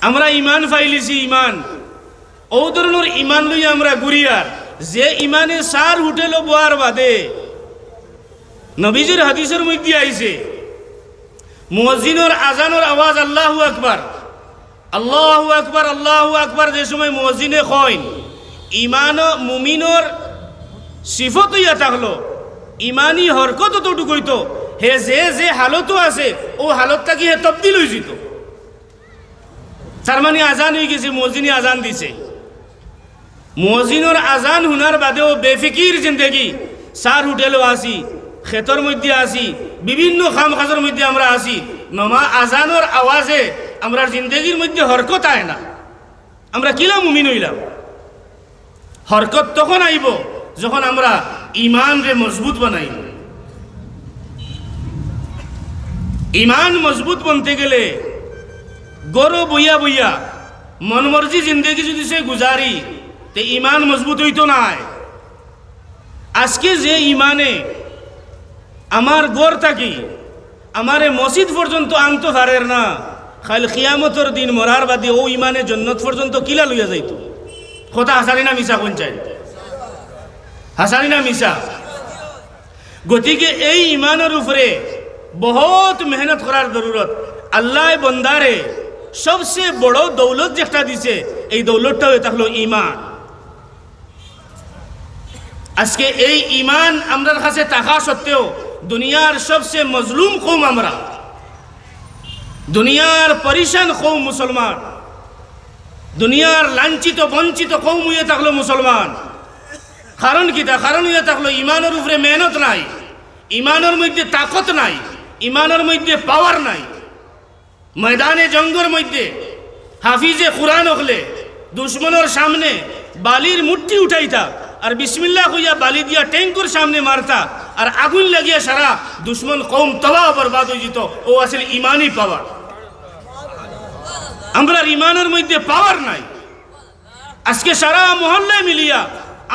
আমরা ইমান ফাইলিছি ইমান ও ধরনের ইমান লই আমরা গুরিয়ার যে ইমানে সার হোটেল বোয়ার বাদে নবীজির হাদিসের মধ্যে আইছে মুয়াজ্জিনের আজানের আওয়াজ আল্লাহু আকবার আল্লাহু আকবার আল্লাহু আকবার যে সময় মুয়াজ্জিনে কয় ইমান মুমিনের সিফত ইয়া থাকলো ইমানি হরকত ততটুকু হইতো হে যে হালত আছে ও হালতটা কি হে তবদিল হয়ে যেত তার মানে আজান হয়ে গেছে মুয়াজ্জিনে আজান দিছে মুয়াজ্জিনের আজান হুনার বাদেও বেফিকির জিন্দেগি সার হোটেলও আসি ক্ষেতর মধ্যে আসি বিভিন্ন খাম খাজের মধ্যে আমরা আসি নমা আজানের আওয়াজে আমরা জিন্দগির মধ্যে হরকত আয় না আমরা কিলা মুমিন হইলাম হরকত তখন আইব যখন আমরা ইমান রে মজবুত বানাই ইমান মজবুত বনতে গেলে গরো বইয়া বইয়া মনমর্জি জিন্দগি যদি সে গুজারি তে ইমান মজবুত হইতো নাই আজকে যে ইমানে আমার গড় থাকি আমারে মসজিদ পর্যন্ত আনতে পারের না খালি কিয়ামতের দিন মরার বাদে ও ইমানে জন্নত পর্যন্ত কিলা লইয়া যাইত কথা হাসানি না মিশা কোন চাই হাসানি না মিশা গতিকে এই ইমানের উপরে বহুত মেহনত করার জরুরত আল্লাহ বন্দারে সবচেয়ে বড় দৌলত যেটা দিছে এই দৌলতটা হয়ে থাকলো ইমান আজকে এই ইমান আমাদের কাছে থাকা সত্ত্বেও দুনিয়ার সবচেয়ে মজলুম কৌম আমরা দুনিয়ার পরিশান কৌম মুসলমান দুনিয়ার লাঞ্ছিত বঞ্চিত কৌম হয়ে থাকলো মুসলমান কারণ কি তা কারণ হয়ে থাকলো ইমানের উপরে মেহনত নাই ইমানের মধ্যে তাকত নাই ইমানের মধ্যে পাওয়ার নাই ময়দানে জঙ্গের মধ্যে হাফিজে কুরআন হলে দুশ্মনের সামনে বালির মুঠি উঠাইতা আর বিসমিল্লাহ কইয়া বালি দিয়া ট্যাঙ্কুর সামনে মারতা আর আগুন লাগিয়া সারা দুশ্মন কৌম তবাহ বরবাদ হয়ে যেত ও আসলে ইমানই পাওয়ার আমরা ইমানের মধ্যে পাওয়ার নাই আজকে সারা মহল্লায় মিলিয়া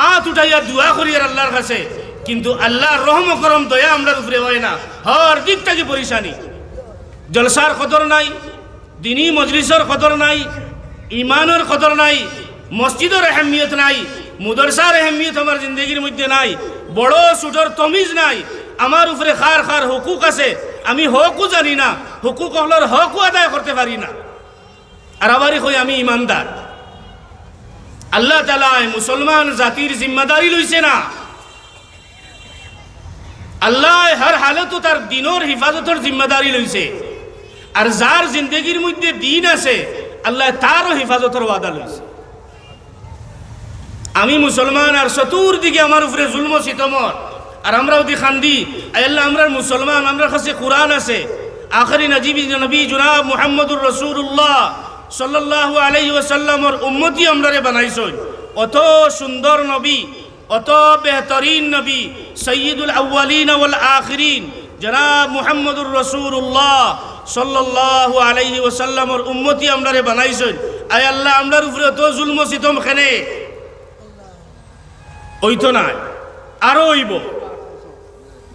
আত উঠাইয়া দোয়া করি আর আল্লাহর কাছে কিন্তু আল্লাহর রহম করম দয়া আমরার উপরে হয় না হর দিক থেকে পরিশানি জলসার কদর নাই দিনী মজলিসের কদর নাই ইমানের কদর নাই মসজিদের আহমিয়ত নাই মুদরসার আহমিয়ত আমার জিন্দগির মধ্যে নাই বড় ছোটর তমিজ নাই আমার উপরে খার খার হুকুক আছে আমি হকও জানি না হুকুক হলার হকও আদায় করতে পারি না আর আবারই কই আমি ইমানদার আল্লাহ তাআলা মুসলমান জাতির জিম্মাদারি লইছে না আল্লাহ হর হালতো তার দিনের হিফাজতের জিম্মাদারি লইছে আর যার জিন্দগির মধ্যে দিন আছে আল্লাহ তারও হিফাজতের ওয়াদা লইছে আমি মুসলমান আর চতুর্দিকে আমার উপরে জুলম সিতমর আর আমরাও দি খান্দি আল্লাহ আমরা মুসলমান আমরা কাছে কোরআন আছে আখরি নবী জনাব মুহাম্মদুর রাসূলুল্লাহ সাল্লাল্লাহু আলাইহি ওয়াসাল্লামর উম্মতি আমরারে বানাইছেন অত সুন্দর নবী অত বেহতরিন নবী সৈয়দুল আউয়ালিন ওয়াল আখিরিন জনাব মুহাম্মদুর রাসূলুল্লাহ সাল্লাল্লাহু আলাইহি ওয়াসাল্লামর উম্মতি আমরারে বানাইছেন আয় আল্লাহ আমরার উপরে তো জুলম সিতম খেনে ওইতো নাই আরো হইব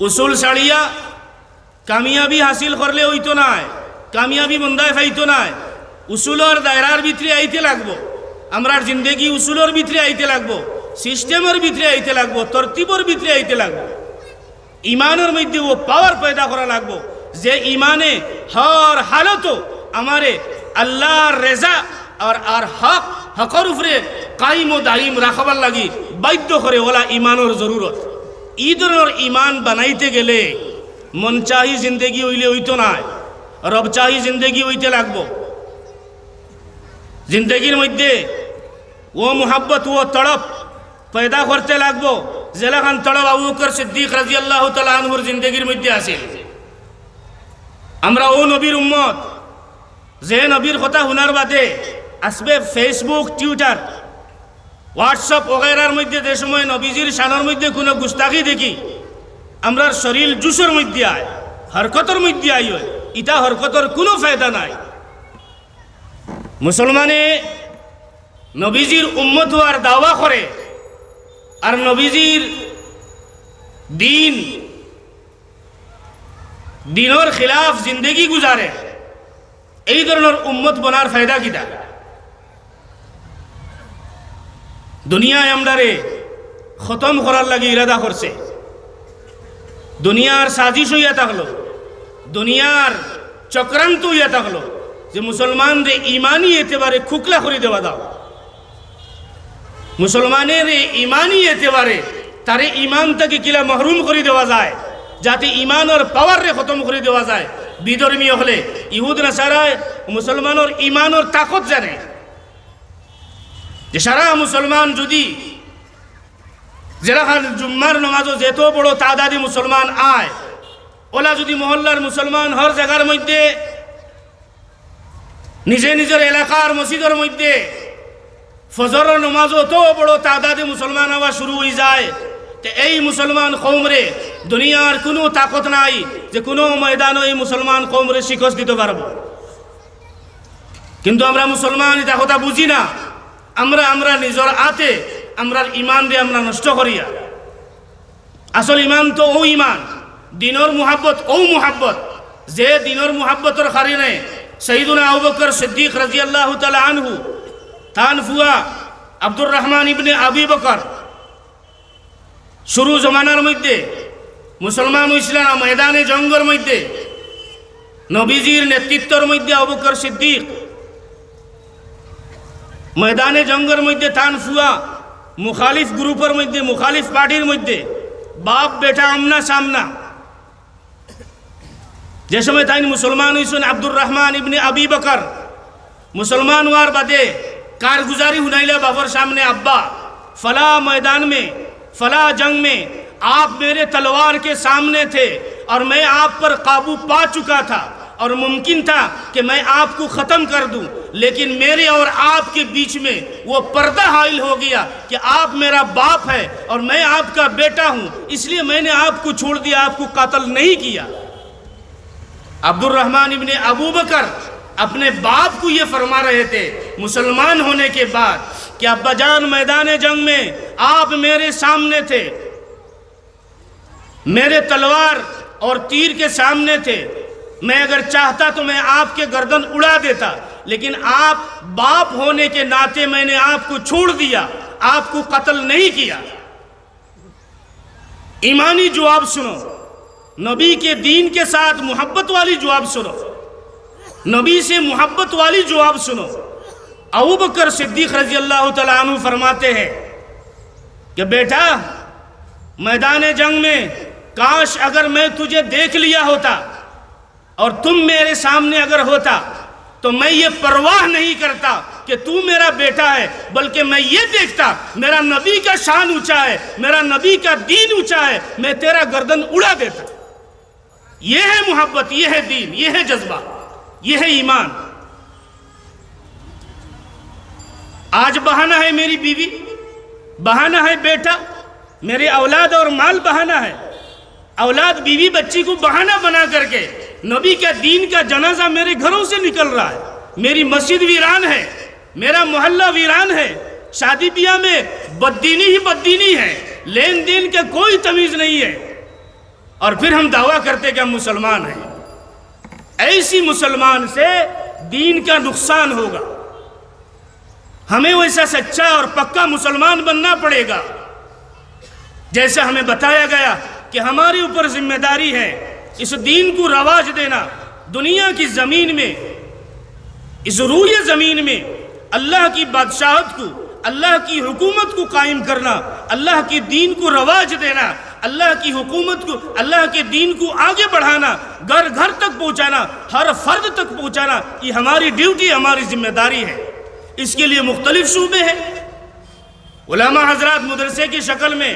উসুল ছাড়িয়া কামিয়াবি হাসিল করলে ওইতো নাই কামিয়াবি বন্দায় ফাইতো নাই উসুলের দায়রার ভিতরে আইতে লাগবো আমরার জিন্দগি উসুলের ভিতরে আইতে লাগবো সিস্টেমের ভিতরে আইতে লাগবো তরতিবর ভিতরে আইতে লাগবো ইমানের মধ্যে ও পাওয়ার পয়দা করা লাগবো যে ইমানে হর হালত আমারে আল্লাহর রেজা আর হক হকর উপরে কাইম ও দাইম রাখবার লাগি বাধ্য করে ওলা ইমানের জরুরত এই ধরনের ইমান বানাইতে গেলে মন চাহি জিন্দগি হইলে হইতো না রব চাহি জিন্দগি হইতে লাগবো জিন্দগির মধ্যে ও মুহাব্বত ও তড়প পয়দা করতে লাগবো জেলাখান তড়প আবু বকর সিদ্দিক রাদিয়াল্লাহু তাআলা আনহুর জিন্দগির মধ্যে আছে আমরা ও নবীর উম্মত যে নবীর কথা শোনার বাদে আসবে ফেসবুক টুইটার হোয়াটসঅ্যাপ ওগেরার মধ্যে যে সময় নবীজির শানের মধ্যে কোনো গুস্তাখি দেখি আমরার শরীর জুসের মধ্যে আয় হরকতের মধ্যে আই হয় ইটা হরকতের কোনো ফায়দা নাই মুসলমানে নবীজির উম্মত হওয়ার দাওয়া করে আর নবীজির দিনের খিলাফ জিন্দগি গুজারে এই ধরনের উম্মত বনার ফায়দা কিটা? দুনিয়ায় আমরারে খতম করার লাগে ইরাদা করছে, দুনিয়ার সাজিশ হইয়া থাকলো, দুনিয়ার চক্রান্ত হইয়া থাকলো যে মুসলমানরে ইমানি এতেবারে খুকলা করে দেওয়া দাও, মুসলমানের ইমানি এতেবারে তারে ইমান থেকে কিলা মহরুম করে দেওয়া যায়, যাতে ইমানের পাওয়ারে খতম করে দেওয়া যায়। বিধর্মীয় হলে ইহুদ নাসারায় মুসলমানের ইমানের তাকত জানে যে সারা মুসলমান যদি যেরকম জুম্মার নমাজও যেত বড় তাদাদি মুসলমান আয়, ওলা যদি মহল্লার মুসলমান হর জায়গার মধ্যে নিজে নিজের এলাকার মসজিদের মধ্যে ফজরের নমাজও তো বড় তাদাদি মুসলমান হওয়া শুরু হয়ে যায়, তো এই মুসলমান কৌমরে দুনিয়ার কোনো তাকত নাই যে কোনো ময়দানে এই মুসলমান কৌমরে শিকস্ত দিতে পারব। কিন্তু আমরা মুসলমান এটা কথা বুঝি না, আমরা নিজের আতে আমরা ইমান দিয়ে আমরা নষ্ট করিয়া। আসল ইমান তো ও ইমান, দিনের মুহাব্বত ও মুহাব্বত যে দিনের মুহাব্বতের কারণে সৈয়দুনা আবু বকর সিদ্দিক রাদিয়াল্লাহু তাআলা আনহু তান ফুয়া আব্দুর রহমান ইবনে আবি বকর শুরু জমানার মধ্যে মুসলমান হইছিলেন ময়দানে জঙ্গের মধ্যে, নবীজির নেতৃত্বের মধ্যে আবু বকর সিদ্দিক ময়দানে জঙ্গের মধ্যে তান ফুয়া মুখালিফ গ্রুপের মধ্যে, মুখালিফ পার্টির মধ্যে বাপ বেটা আমনা সামনা। যে সময় তাই মুসলমান হইছেন আব্দুর রহমান ইবনে আবি বকর, মুসলমান হওয়ার বাদে कारगुजारी हुनैला बाबर सामने, अब्बा फला मैदान में फला जंग में आप मेरे तलवार के सामने थे और मैं आप पर काबू पा चुका था और मुमकिन था कि मैं आपको ख़त्म कर दूं, लेकिन मेरे और आपके बीच में वो पर्दा हाइल हो गया कि आप मेरा बाप है और मैं आपका बेटा हूं, इसलिए मैंने आपको छोड़ दिया, आपको कत्ल नहीं किया। अब्दुर रहमान इब्ने अबू बकर अपने बाप को ये फरमा रहे थे मुसलमान होने के बाद कि अब्बा जान मैदान जंग में आप मेरे सामने थे, मेरे तलवार और तीर के सामने थे, मैं अगर चाहता तो मैं आपके गर्दन उड़ा देता, लेकिन आप बाप होने के नाते मैंने आपको छोड़ दिया, आपको कत्ल नहीं किया। ईमानी जवाब सुनो, नबी के दीन के साथ मोहब्बत वाली जवाब सुनो, नबी से मोहब्बत वाली जवाब सुनो। अबू बकर सिद्दीक रज़ियल्लाहु तआला अन्हु फरमाते हैं कि बेटा मैदान जंग में काश अगर मैं तुझे देख लिया होता और तुम मेरे सामने अगर होता तो मैं ये परवाह नहीं करता कि तू मेरा बेटा है, बल्कि मैं ये देखता मेरा नबी का शान ऊंचा है, मेरा नबी का दीन ऊंचा है, मैं तेरा गर्दन उड़ा देता। ये है मोहब्बत, ये है दीन, ये है जज्बा, ये है ईमान। आज बहाना है मेरी बीवी, बहाना है बेटा, मेरे औलाद और माल बहाना है, औलाद बीवी बच्ची को बहाना बना करके नबी का दीन का जनाजा मेरे घरों से निकल रहा है, मेरी मस्जिद वीरान है, मेरा मोहल्ला वीरान है, शादी ब्याह में बददीनी ही बददीनी है, लेन देन का कोई तमीज नहीं है, और फिर हम दावा करते कि हम मुसलमान हैं। ऐसी मुसलमान से दीन का नुकसान होगा, हमें वैसा सच्चा और पक्का मुसलमान बनना पड़ेगा। जैसा हमें बताया गया कि हमारे ऊपर जिम्मेदारी है इस दीन को रवाज देना, दुनिया की ज़मीन में, इस रूए ज़मीन में अल्लाह की बादशाहत को, अल्लाह की हुकूमत को कायम करना, अल्लाह के दीन को रवाज देना, अल्लाह की हुकूमत को, अल्लाह के दीन को आगे बढ़ाना, घर घर तक पहुँचाना, हर फर्द तक पहुँचाना, ये हमारी ड्यूटी, हमारी जिम्मेदारी है। इसके लिए मुख्तलिफ शूबे हैं। उलमा हजरात मदरसे की शक्ल में,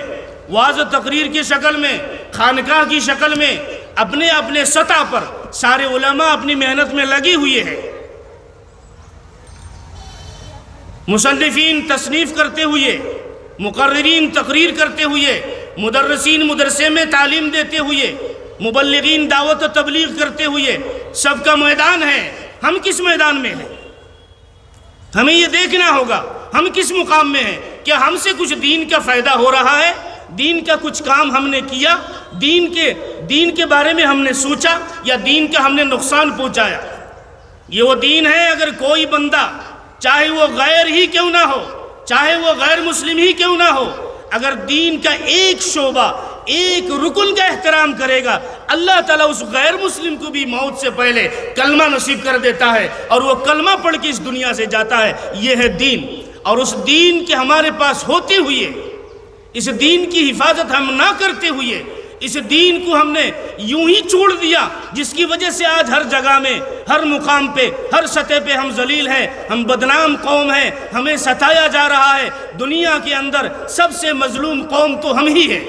वाज़ तकरीर की शक्ल में, खानकाह की शक्ल में, अपने अपने सतह पर सारे उलमा अपनी मेहनत में लगे हुए हैं। मुसन्निफीन तसनीफ़ करते हुए, मुकर्रिरीन तकरीर करते हुए, मुदर्रिसीन मुदरसे में तालीम देते हुए, मुबल्लिगीन दावत तबलीग करते हुए, सबका मैदान है। हम किस मैदान में हैं? हमें ये देखना होगा हम किस मुकाम में हैं। क्या हमसे कुछ दीन का फ़ायदा हो रहा है? दीन का कुछ काम हमने किया? दीन के बारे में हमने सोचा या दीन का हमने नुकसान पहुँचाया? یہ وہ دین ہے، اگر کوئی بندہ چاہے وہ غیر ہی کیوں نہ ہو، چاہے وہ غیر مسلم ہی کیوں نہ ہو، اگر دین کا ایک شعبہ، ایک رکن کا احترام کرے گا، اللہ تعالیٰ اس غیر مسلم کو بھی موت سے پہلے کلمہ نصیب کر دیتا ہے، اور وہ کلمہ پڑھ کے اس دنیا سے جاتا ہے۔ یہ ہے دین، اور اس دین کے ہمارے پاس ہوتے ہوئے، اس دین کی حفاظت ہم نہ کرتے ہوئے، اس دین کو ہم نے یوں ہی چھوڑ دیا، جس کی وجہ سے آج ہر جگہ میں، ہر مقام پہ، ہر سطح پہ ہم ذلیل ہیں، ہم بدنام قوم ہیں، ہمیں ستایا جا رہا ہے۔ دنیا کے اندر سب سے مظلوم قوم تو ہم ہی ہیں۔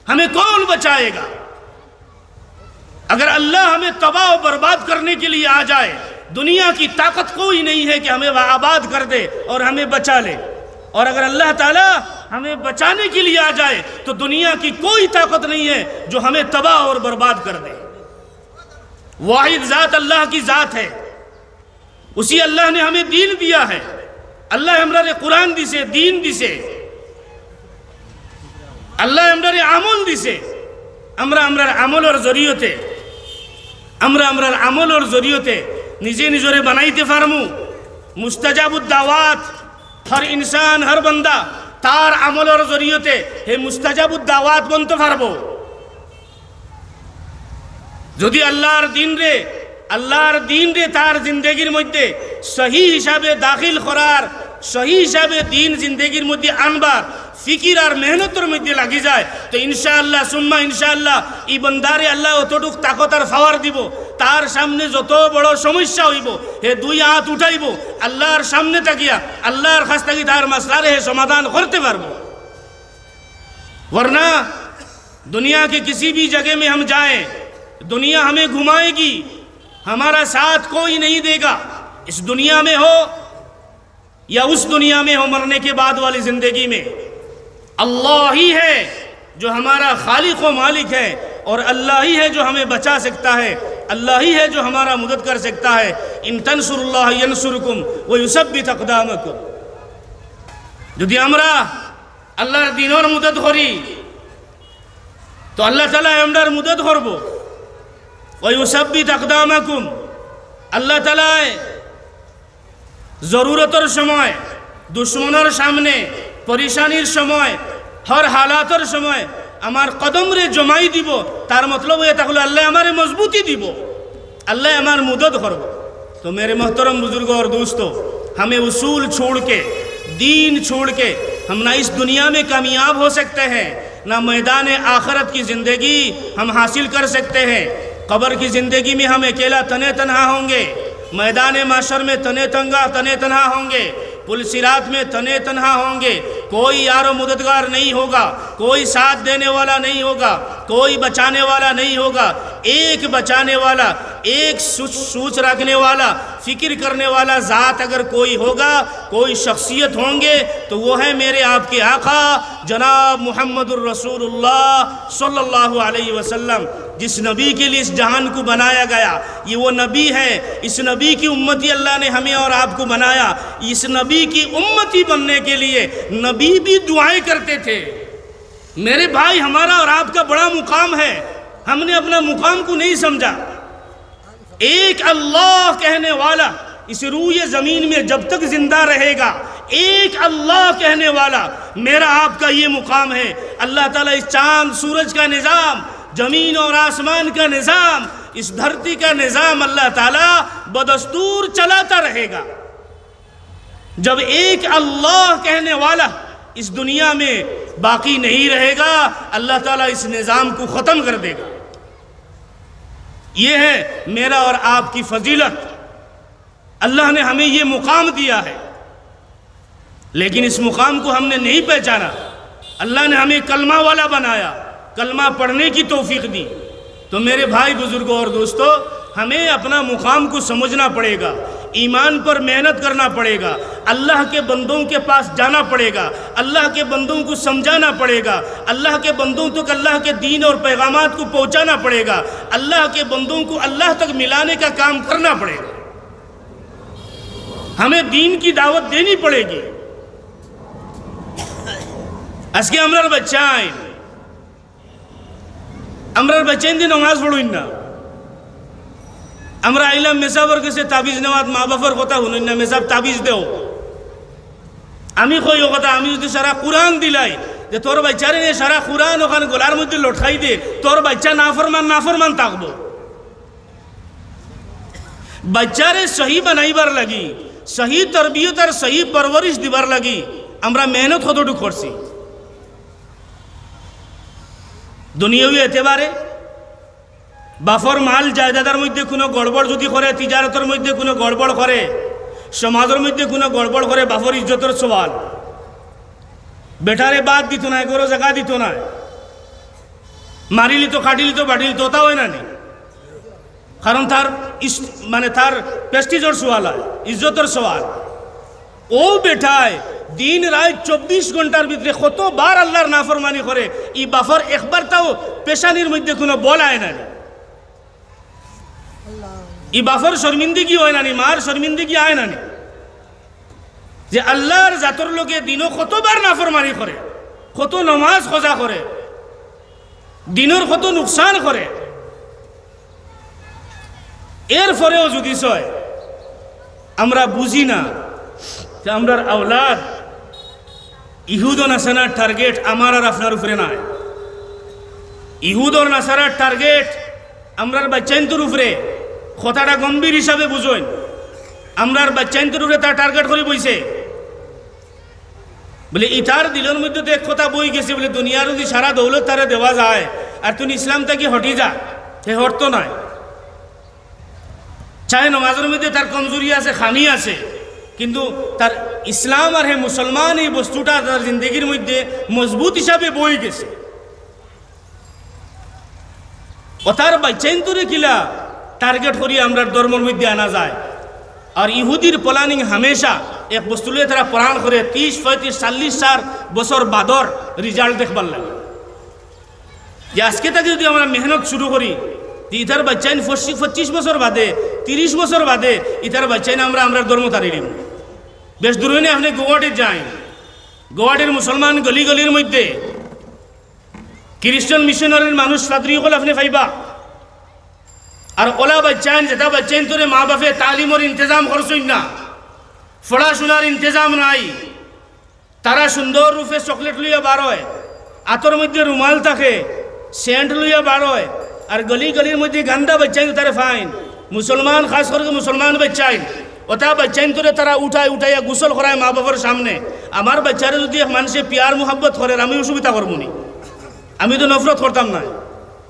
ہمیں کون بچائے گا؟ اگر اللہ ہمیں تباہ و برباد کرنے کے لیے آ جائے، دنیا کی طاقت کوئی نہیں ہے کہ ہمیں آباد کر دے اور ہمیں بچا لے، اور اگر اللہ تعالیٰ ہمیں بچانے کے لیے آ جائے تو دنیا کی کوئی طاقت نہیں ہے جو ہمیں تباہ اور برباد کر دے۔ واحد ذات اللہ کی ذات ہے، اسی اللہ نے ہمیں دین دیا ہے۔ اللہ ہمارے قرآن دیسے، دین دیسے، اللہ ہمارے عمل دیسے، ہمارے عمل اور ذریعتے، ہمارے عمل اور ذریعتے نجے نجورے بنائیتے فرمو مستجاب الدعوات۔ ہر انسان، ہر بندہ تار عمل اور ذریعتے ہے مستجاب الدعوات بنتے فربو۔ যদি আল্লাহর দিন রে তার জিন্দেগির মধ্যে সহি হিসাবে দাখিল করার, সহি হিসাবে দিন জিন্দেগির মধ্যে আনবার ফিকির আর মেহনতের মধ্যে লাগি যায় তো ইনশাআল্লাহ সুম্মা ইনশাআল্লাহ এই বন্দারে আল্লাহ অতটুক তাকত আর পাওয়ার দিব, তার সামনে যত বড় সমস্যা হইব হে দুই হাত উঠাইব, আল্লাহর সামনে তাকিয়া আল্লাহর কাছ থেকে তার মাসলারে হে সমাধান করতে পারবো। वरना दुनिया के किसी भी जगह में हम जाएं, दुनिया हमें घुमाएगी, हमारा साथ कोई नहीं देगा। इस दुनिया में हो या उस दुनिया में हो, मरने के बाद वाली जिंदगी में अल्लाह ही है जो हमारा खालिक व मालिक है, और अल्लाह ही है जो हमें बचा सकता है, अल्लाह ही है जो हमारा मदद कर सकता है। इन तंसुरुल्लाह यंसुरुकुम व युसब्बित अक़दामकुम। যদি আমরা আল্লাহর দিনের মদদ করি তো আল্লাহ তাআলা আমরার মদদ করব। ওয়া ইউসাব্বিত আকদামাকুম, আল্লাহ তাআলা জরুরতের সময়, দুশ্মনের সামনে, পরেশানির সময়, হর হালাতের সময় আমার কদম রে জমাই দিব। তার মতলব ये তাহলে আল্লাহ আমারে মজবুতি দিব, अल्लाह আমার मदद করব। तो मेरे मोहतरम बुजुर्गों और दोस्तों, हमें उसूल छोड़ के, दीन छोड़ के हम ना इस दुनिया में कामयाब हो सकते हैं, ना मैदान आखरत की ज़िंदगी हम हासिल कर सकते हैं। कब्र की ज़िंदगी में हम अकेला तने तनहा होंगे, मैदान माशर में तने तनहा होंगे, पुल सिरात में तने तनहा होंगे। कोई यारो मददगार नहीं होगा, कोई साथ देने वाला नहीं होगा, कोई बचाने वाला नहीं होगा। एक बचाने वाला, एक सोच रखने वाला, फिक्र करने वाला ज़ात अगर कोई होगा, कोई शख्सियत होंगे तो वो है मेरे आपके आका जनाब मुहम्मदुर रसूलुल्लाह सल्लल्लाहु अलैहि वसल्लम। जिस नबी के लिए इस जहान को बनाया गया, ये वो नबी है। इस नबी की उम्मती अल्लाह ने हमें और आपको बनाया। इस नबी की उम्मती बनने के लिए नबी भी दुआएं करते थे। मेरे भाई, हमारा और आपका बड़ा मुकाम है, हमने अपना मुकाम को नहीं समझा। एक अल्लाह कहने वाला इस रूए ज़मीन में जब तक जिंदा रहेगा, एक अल्लाह कहने वाला मेरा आपका ये मुकाम है। अल्लाह ताला इस चांद सूरज का निज़ाम, ज़मीन और आसमान का निज़ाम, इस धरती का निज़ाम अल्लाह ताला बदस्तूर चलाता रहेगा। जब एक अल्लाह कहने वाला इस दुनिया में बाकी नहीं रहेगा, अल्लाह ताला इस निज़ाम को ख़त्म कर देगा। ये है मेरा और आपकी फजीलत। अल्लाह ने हमें ये मुकाम दिया है, लेकिन इस मुकाम को हमने नहीं पहचाना। अल्लाह ने हमें कलमा वाला बनाया, कलमा पढ़ने की तौफीक दी। तो मेरे भाई, बुजुर्गों और दोस्तों, हमें अपना मुकाम को समझना पड़ेगा, ईमान पर मेहनत करना पड़ेगा, अल्लाह के बंदों के पास जाना पड़ेगा, अल्लाह के बंदों को समझाना पड़ेगा, अल्लाह के बंदों तक अल्लाह के दीन और पैगामात को पहुंचाना पड़ेगा, अल्लाह के बंदों को अल्लाह तक मिलाने का काम करना पड़ेगा। हमें दीन की दावत देनी पड़ेगी। আজকে আমরার বাচ্চাইন দিয়ে নমাজ পড়ুন না, আমরা আইলাম মেসাবর কাছে তাবিজ নেওয়াত, মা বাবার কথা শুনুন না, মেসাব তাবিজ দেও। আমি কই ও কথা, আমি যদি সারা কোরআন দিলাই যে তোর বাচ্চারে নিয়ে সারা কোরআন ওখানে গোলার মধ্যে লটকাই দে, তোর বাচ্চা নাফরমান থাকবো। বাচ্চারে সহি বানাইবার লাগি, সহি তরবিয়ত আর সহি পরবরিশ দিবার লাগি আমরা মেহনত কতটুকু করছি। দুনিয়াবি এতেবারে বাফর মাল জায়দাদার মধ্যে কোনো গড়বড় যদি করে, তিজারতের মধ্যে কোনো গড়বড় করে, সমাজের মধ্যে কোনো গড়বড় করে, বাফর ইজ্জতের সওয়াল। বেটারে বাদ দিত না, এগোরো জায়গা দিত না, মারিলি তো খাটিলি তো বাটিলি তো তা হয় না নি, কারণ তার মানে তার প্রেস্টিজের সওয়াল হয়, ইজ্জতের সওয়াল। ও বেটায় দিন রাত 24 ঘন্টার ভিতরে কতবার আল্লাহর নাফরমানি করে, ই বাফর একবার তাও পেশানির মধ্যে কোনো বল আয় না, ই বাফর শর্মিন্দিগি হয় না, মার শর্মিন্দিগি আয় না, যে আল্লাহর জাতর লোকে দিনও কতবার নাফরমানি করে, কত নমাজ খোঁজা করে, দিনের কত নুকসান করে। এর পরেও যদি সয় আমরা বুঝি না যে আমরার আওলাদ ইহুদ ও নাসারার টার্গেট আমার আর আপনার উপরে নাই। ইহুদ ও নাসারার টার্গেট আমরার বাচ্চাইন্তর উপরে। কথাটা গম্ভীর হিসাবে বুঝুন, আমরার বাচ্চাইন্তর উপরে তার টার্গেট করে বইছে বলে ইটার দিলের মধ্যে তো এক কথা বই গেছে বলে দুনিয়ার যদি সারা দৌলত তারে দেওয়া যায় আর তুমি ইসলাম থেকে হটি যা, সে হটত নয়। চাহে নমাজের মধ্যে তার কমজোরি আছে, খামি আছে, কিন্তু তার ইসলাম আর হে মুসলমান এই বস্তুটা তার জিন্দগির মধ্যে মজবুত হিসাবে বই গেছে। ও তার বাচ্চাইন্তরে কিলা টার্গেট করি আমরা ধর্মের মধ্যে আনা যায়। আর ইহুদির প্ল্যানিং হামেশা এক বস্তু লিয়ে তারা প্রাণ করে 30, 35, 40 বছর বাদর রেজাল্ট দেখবার লাগে। যে আজকে থেকে যদি আমরা মেহনত শুরু করি, ইতার বাচ্চাইন 25 বছর বাদে, 30 বছর বাদে ইতার বাচ্চাইন আমরা ধর্ম তারি দিব। বেশ দূরে নিয়ে আপনি গুয়াহাটির যাই, গুয়াহাটির মুসলমান গলি গলির মধ্যে খ্রিস্টান মিশনারির মানুষ ফাদরি হল আপনি পাইবা। আর ওলা বাচ্চাইন যেটা বাচ্চাইন তোরে মা বাপে তালিমর ইন্তজাম করছই না, পড়াশোনার ইন্তজাম নাই, তারা সুন্দর রূপে চকলেট লইয়া বার হয়, আতর মধ্যে রুমাল থাকে, সেন্ট লইয়া বার হয়, আর গলি গলির মধ্যে গান্দা বাচ্চাইন তারে ফাইন। মুসলমান খাস করে মুসলমান বাচ্চাইন ওটা বাচ্চাইন তোরে তারা উঠাইয়া গোসল করায় মা বাবার সামনে। আমার বাচ্চারা যদি এক মানুষে পিয়ার মোহাব্বত করে আমি অসুবিধা করবো নি, আমি তো নফরত করতাম না।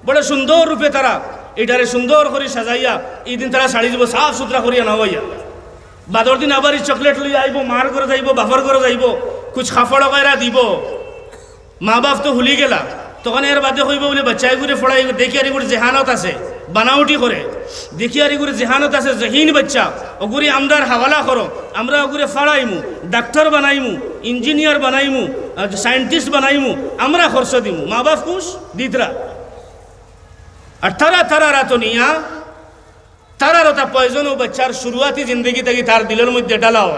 বড় সুন্দর রূপে তারা এটারে সুন্দর করে সাজাইয়া এই দিন তারা শাড়ি দিব সাফ সুতরা করিয়া নাওয়াইয়া, বাদর দিন আবার এই চকলেট লইয়া আইব, মার করে যাইব, বাফর করে যাইব, কুছ খাফড় গায়রা দিব। মা বাপ তো হুলি গেলা, তখন এর বাদে হইব বলে বাচ্চাই করে ফড়াই দেখি আর করে জেহানত আছে, বানাউটি করে দেখি আর করে জেহানত আছে, জহিন বাচ্চা ওগুরি আমরার হাওয়ালা করো, আমরা ওগুরে ফাড়াইমু, ডাক্তার বানাইমু, ইঞ্জিনিয়ার বানাইমু, সায়েন্টিস্ট বানাইমু, আমরা খরচ দিমু। মা বাপ খুশ দিতরা। আর তারা রাতো নিয়া তারার ওটা পয়জন ও বাচ্চার শুরুয়াতি জিন্দগি থেকে তার দিলের মধ্যে ডালাও।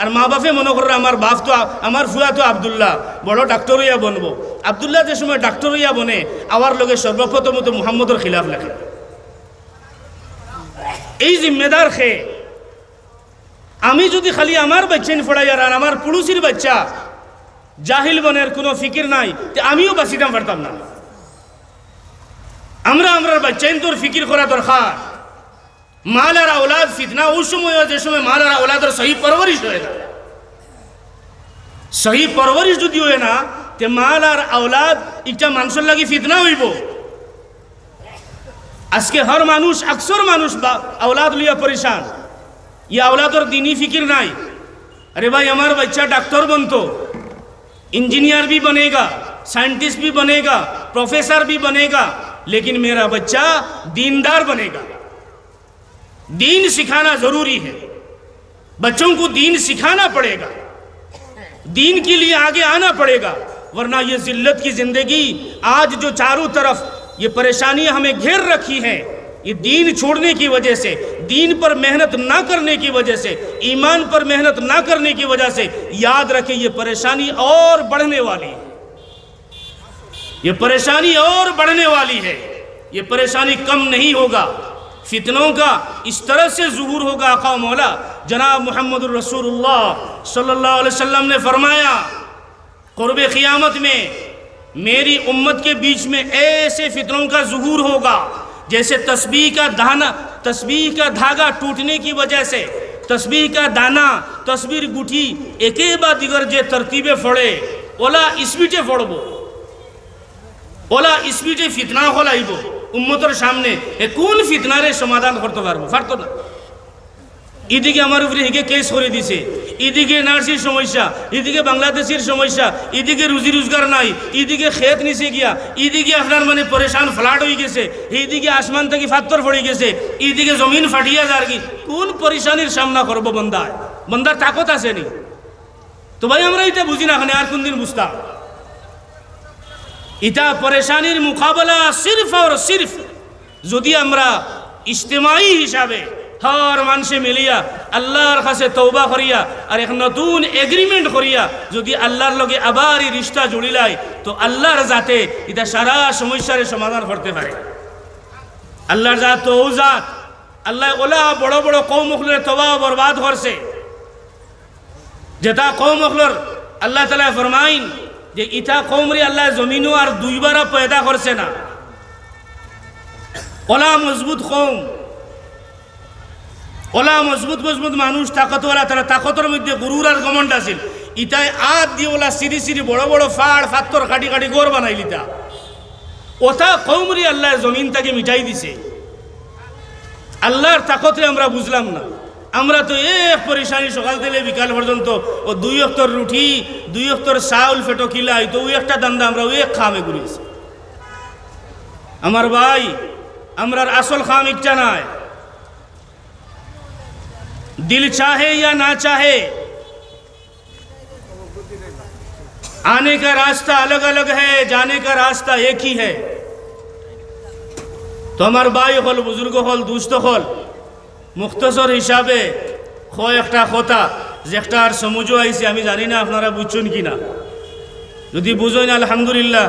আর মা বাপে মনে করে আমার বাপ তো আমার ফুয়া তো আবদুল্লাহ বড় ডাক্তার হইয়া বনবো। আবদুল্লাহ যে সময় ডাক্তার হইয়া বনে আবার লোকে সর্বপ্রথমত মুহাম্মদর খিলাফ লেখে। এই জিম্মেদার খে আমি যদি খালি আমার বাচ্চাইন ফড়াই আর আমার পুরুষের বাচ্চা জাহিল বনের কোনো ফিকির নাই, আমিও বাঁচিতাম পারতাম না। আমরার বাচ্চাইন তোর ফিকির করা দরকার। মাল আর আওলাদ ফিতনা ওই সময় যে সময় মাল আর আওলাদের সহি পরবরিশ হয় না। সহি পরবরিশ যদি হয় না তে মাল আর আওলাদ একটা মানুষের লাগি ফিতনা হইব। আজকে হর মানুষ আকসর মানুষ আওলাদ লিয়া পরেশান, ইয়া আওলাদর দিনী ফিকির নাই। अरे भाई हमारा बच्चा डॉक्टर बनतो, इंजीनियर भी बनेगा, साइंटिस्ट भी बनेगा, प्रोफेसर भी बनेगा, लेकिन मेरा बच्चा दीनदार बनेगा। दीन सिखाना जरूरी है, बच्चों को दीन सिखाना पड़ेगा, दीन के लिए आगे आना पड़ेगा, वरना ये जिल्लत की जिंदगी आज जो चारों तरफ ये परेशानियां हमें घेर रखी हैं, ये दीन छोड़ने की वजह से, दीन पर मेहनत ना करने की वजह से, ईमान पर मेहनत ना करने की वजह से, याद रखें ये परेशानी और बढ़ने वाली है, ये परेशानी और बढ़ने वाली है, ये परेशानी कम नहीं होगा। فتنوں کا اس طرح سے ظہور ہوگا۔ آقا مولا جناب محمد الرسول اللہ صلی اللہ علیہ وسلم نے فرمایا قرب قیامت میں میری امت کے بیچ میں ایسے فتنوں کا ظہور ہوگا جیسے تسبیح کا دھاگا ٹوٹنے کی وجہ سے تسبیح کا دانا تسبیح گٹھی একে বা দিগর যে তরতিবে ফড়ে ওলা স্পিডে ফড়বো ওলা স্পিডে ফিতনা হলাইব উম্মতের সামনে এ কোন ফিতনারে সমাধান করতে পারতো না। এদিকে আমার উপরে হেগে কেস করে দিছে, এদিকে নার্সির সমস্যা, এদিকে বাংলাদেশের সমস্যা, এদিকে রুজি রোজগার নাই, এদিকে খেত নিচে গিয়া, এদিকে আপনার মানে পরেশান ফ্লাট হয়ে গেছে, এইদিকে আসমান থেকে পাথর পড়ে গেছে, এদিকে জমিন ফাটিয়া যার কি কোন পরেশানির সামনা করবো বন্দার তাকত আছে নি? তো ভাই আমরা এটা বুঝি না, আর কোন দিন বুঝতাম। এটা পরেশানির মোকাবেলা সিরফ আর সিরফ যদি আমরা ইজতিমাই হিসাবে হর মানুষে মিলিয়া আল্লাহর কাছে তওবা করিয়া আর এক নতুন এগ্রিমেন্ট করিয়া যদি আল্লাহর লগে আবার এই রিশতা জুড়িলাই তো আল্লাহর জাতে এটা সারা সমস্যার সমাধান করতে পারে। আল্লাহর জাত তো ও জাত, আল্লাহ ওলা বড় বড় কওম হলের তওবা বরবাদ করছে, যেটা কওম হলর আল্লাহ তাআলা ফরমাইন যে ইটা কওম রে আল্লাহ জমিনও আর দুইবার পয়দা করছে না। ওলা মজবুত কওম, ওলা মজবুত মানুষ তাকতওয়ালা, তারা তাকতের মধ্যে গুরুর আর গমন্ড আছিল। ইটাই আদ দিয়ে ওলা সিঁড়ি সিঁড়ি বড় বড় ফাড় ফাত্তর কাটি কাটি গোর বানাইল। ইটা ওটা কওমরি আল্লাহ জমিন থেকে মিটাই দিছে। আল্লাহর তাকতে আমরা বুঝলাম না, আমরা তো এক পরেশানি সকাল থেকে বিকাল পর্যন্ত ও 2 অক্তর রুটি 2 অক্তর চাউল ফেটো কিলাই তো ওই একটা দান্দা আমরা ওই এক খামে ঘুরিয়েছি। আমার ভাই আমরার আসল খাম একটা নাই, दिल चाहे या ना चाहे आने का रास्ता अलग अलग है, जाने का रास्ता एक ही है। तो हमार भाई हल बुजुर्ग हल दुस्त हल मुख्तसर हिसाबे একটা কথা যেটা আর সমুজো আইছে আমি জানি না আপনারা বুঝছেন কিনা। যদি বুঝেন আলহামদুলিল্লাহ,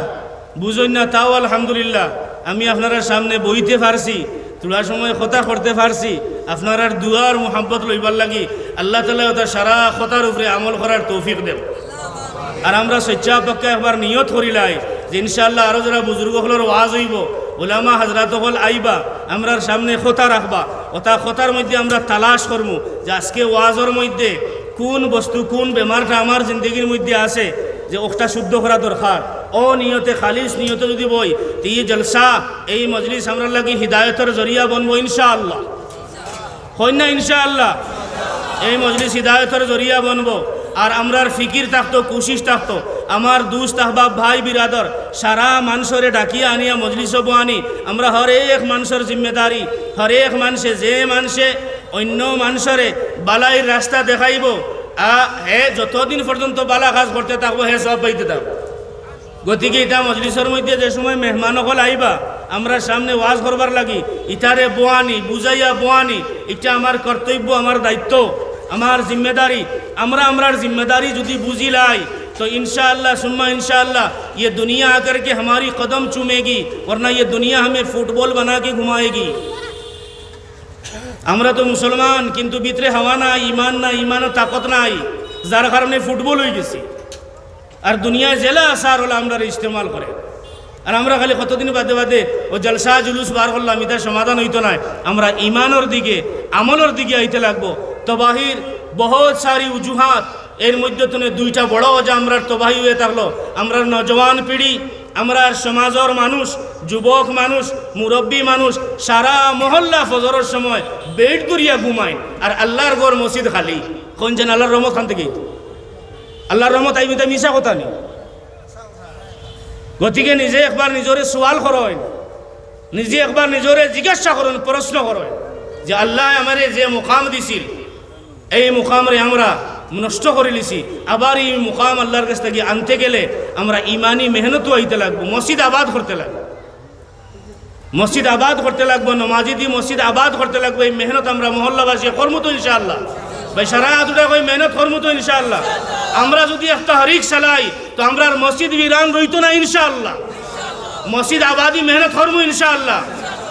বুঝেন না তাও আলহামদুলিল্লাহ। আমি আপনারা সামনে বইতে পারছি, তোলা সময় কথা করতে পারছি, আপনার দুয়ার মোহাম্মত লইবার লাগি আল্লাহ তাআলা ওটা সারা কথার উপরে আমল করার তৌফিক দেব। আর আমরা সচ্চা পক্ষে একবার নিয়ত করিলাই যে ইনশাআল্লাহ আরো যারা বুজুর্গ হলের ওয়াজ হইব, ওলামা হাজরাত হল আইবা, আমরার সামনে কথা রাখবা, ওটা কথার মধ্যে আমরা তালাশ করবো যে আজকে ওয়াজের মধ্যে কোন বস্তু কোন বেমারটা আমার জিন্দগির মধ্যে আছে যে ওটা শুদ্ধ করা দরকার। ও নিয়তে খালিস নিয়তে যদি বই তো এই জলসা এই মজলিস আমরা লাগি হিদায়তের জরিয়া বনবো ইনশাআল্লাহ। হয় না ইনশাআল্লাহ? এই মজলিস হিদায়তের জরিয়া বনবো। আর আমরার ফিকির থাকতো, কোশিশ থাকতো আমার দুস্ত আহবাব ভাই বিরাদর সারা মানুষরে ডাকিয়া আনিয়া মজলিস আনি আমরা হরেক মানুষের জিম্মেদারি, হরেক মানুষে যে মানুষে অন্য মানুষরে বালাইর রাস্তা দেখাইব হে যতদিন পর্যন্ত বালা কাজ করতে থাকবো হে সব পাইতে থাকবো। গতিকে এটা মজলিসের মধ্যে যে সময় মেহমানসকল আইবা আমরা সামনে ওয়াজ করবার লাগি ইটারে বোয়ানি বুঝাইয়া বোয়ানি এটা আমার কর্তব্য, আমার দায়িত্ব, আমার জিম্মেদারি। আমরা আমরার জিম্মেদারি যদি বুঝিলাই तो इंशाअल्लाह सुम्मा इंशाअल्लाह ये दुनिया आकर के हमारी कदम चूमेगी, वरना ये दुनिया हमें फुटबॉल बना के घुमाएगी। আমরা তো মুসলমান কিন্তু ভিতরে হাওয়া নাই, ইমান নাই, ইমানের তাকত নাই, যার কারণে ফুটবল হয়ে গেছি। আর দুনিয়ায় জেলা আসার হলো আমরা ইস্তেমাল করে। আর আমরা খালি কতদিন বাদে বাদে ও জলসা জুলুস বার করলাম, এটা সমাধান হইতো না। আমরা ইমানের দিকে আমলের দিকে আইতে লাগবো। তবাহির বহুত সারি উজুহাত, এর মধ্যে তো 2টা বড় যে আমরা তবাহি হয়ে থাকলো। আমরা নজওয়ান পিঢ়ি, আমরা সমাজের মানুষ, যুবক মানুষ, মুরব্বী মানুষ সারা মহল্লা ফজরের সময় বেড করিয়া ঘুমায় আর আল্লাহর ঘর মসজিদ খালি। কোন যেন আল্লাহর রহমত খান থেকে আল্লাহর রহমত আইবি তা মিশা কথা নেই। গতিকে নিজে একবার নিজরে সোয়াল করেন, নিজে একবার নিজরে জিজ্ঞাসা করেন, প্রশ্ন করেন যে আল্লাহ আমারে যে মুকাম দিছিল এই মুকামরে আমরা নষ্ট করে লিছি, আবার এই মুকাম আল্লাহর কাছ থেকে আনতে গেলে আমরা ইমানি মেহনতও হইতে লাগবো, মসজিদ আবাদ করতে লাগবো, মসজিদ আবাদ করতে লাগবো, নমাজি দি মসজিদ আবাদ করতে লাগবো। এই মেহনত আমরা মহল্লাবাসী করবো তো ইনশাআল্লাহ। ভাই সারা দুটা কই মেহনত করবো তো ইনশাআল্লাহ। আমরা যদি একটা হরিক চালাই তো আমরা মসজিদ বিরান রইতো না ইনশাআল্লাহ। মসজিদ আবাদি মেহনত করবো ইনশাআল্লাহ।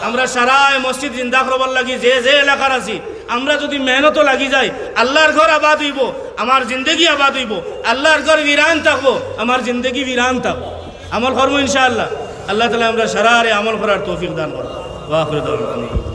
আমরা সারা মসজিদ জিন্দা করবার লাগি যে যে এলাকার আছি আমরা যদি মেহনত লাগি যাই আল্লাহর ঘর আবাদ হইব, আমার জিন্দগি আবাদ হইব। আল্লাহর ঘর বিরান থাকবো, আমার জিন্দগি বিরান থাকবো। আমল করবো ইনশাআল্লাহ। আল্লাহ তাআলা আমরা সারা আমল করার তৌফিক দান করবো। ওয়া আখিরু দাওয়ানা।